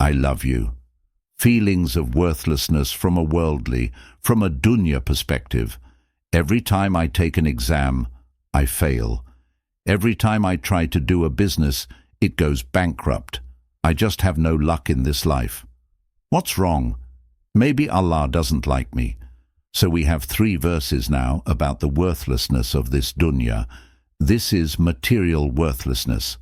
I love you. Feelings of worthlessness from a worldly, from a dunya perspective. Every time I take an exam, I fail. Every time I try to do a business, it goes bankrupt. I just have no luck in this life. What's wrong? Maybe Allah doesn't like me. So we have 3 verses now about the worthlessness of this dunya. This is material worthlessness.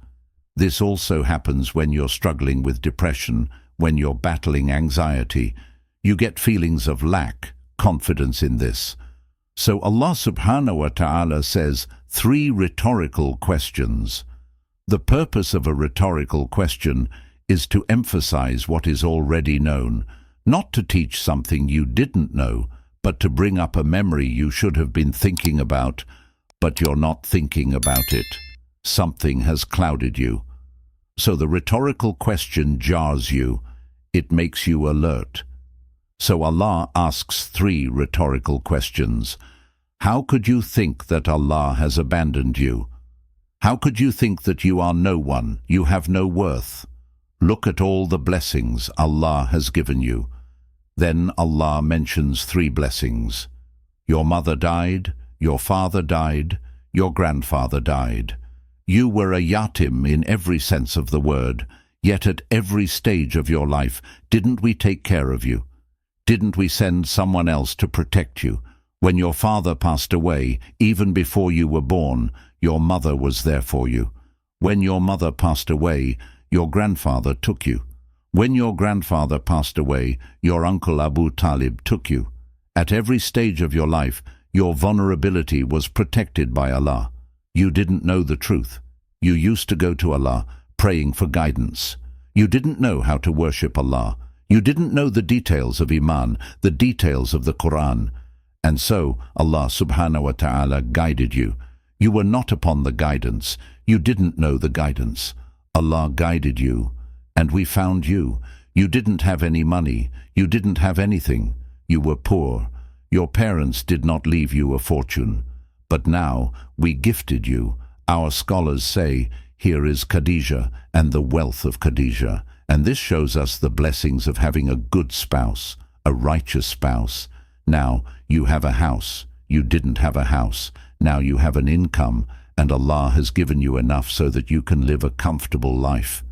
This also happens when you're struggling with depression, when you're battling anxiety. You get feelings of lack, confidence in this. So Allah subhanahu wa ta'ala says 3 rhetorical questions. The purpose of a rhetorical question is to emphasize what is already known, not to teach something you didn't know, but to bring up a memory you should have been thinking about, but you're not thinking about it. Something has clouded you. So the rhetorical question jars you. It makes you alert. So Allah asks 3 rhetorical questions. How could you think that Allah has abandoned you? How could you think that you are no one, you have no worth? Look at all the blessings Allah has given you. Then Allah mentions 3 blessings. Your mother died, your father died, your grandfather died. You were a yatim in every sense of the word, yet at every stage of your life, didn't we take care of you? Didn't we send someone else to protect you? When your father passed away, even before you were born, your mother was there for you. When your mother passed away, your grandfather took you. When your grandfather passed away, your uncle Abu Talib took you. At every stage of your life, your vulnerability was protected by Allah. You didn't know the truth. You used to go to Allah, praying for guidance. You didn't know how to worship Allah. You didn't know the details of Iman, the details of the Quran. And so, Allah subhanahu wa ta'ala guided you. You were not upon the guidance. You didn't know the guidance. Allah guided you. And we found you. You didn't have any money. You didn't have anything. You were poor. Your parents did not leave you a fortune. But now we gifted you. Our scholars say, here is Khadijah and the wealth of Khadijah. And this shows us the blessings of having a good spouse, a righteous spouse. Now you have a house. You didn't have a house. Now you have an income, and Allah has given you enough so that you can live a comfortable life.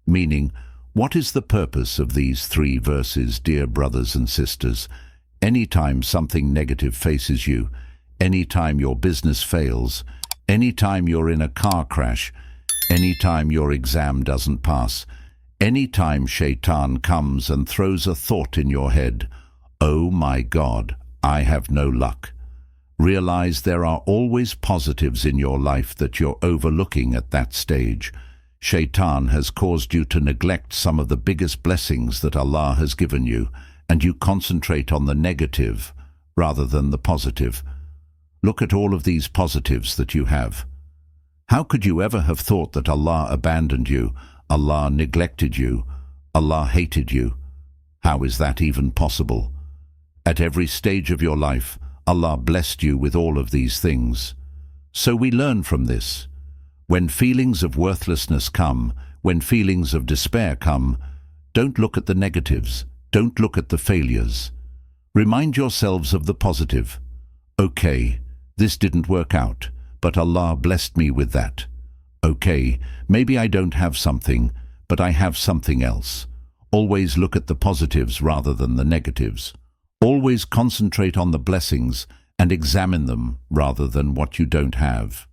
Meaning, what is the purpose of these 3 verses, dear brothers and sisters? Anytime something negative faces you, anytime your business fails, anytime you're in a car crash, anytime your exam doesn't pass, anytime Shaitan comes and throws a thought in your head, oh my God, I have no luck. Realize there are always positives in your life that you're overlooking at that stage. Shaitan has caused you to neglect some of the biggest blessings that Allah has given you, and you concentrate on the negative rather than the positive. Look at all of these positives that you have. How could you ever have thought that Allah abandoned you, Allah neglected you, Allah hated you? How is that even possible? At every stage of your life, Allah blessed you with all of these things. So we learn from this. When feelings of worthlessness come, when feelings of despair come, don't look at the negatives, don't look at the failures. Remind yourselves of the positive. Okay, this didn't work out, but Allah blessed me with that. Okay, maybe I don't have something, but I have something else. Always look at the positives rather than the negatives. Always concentrate on the blessings and examine them rather than what you don't have.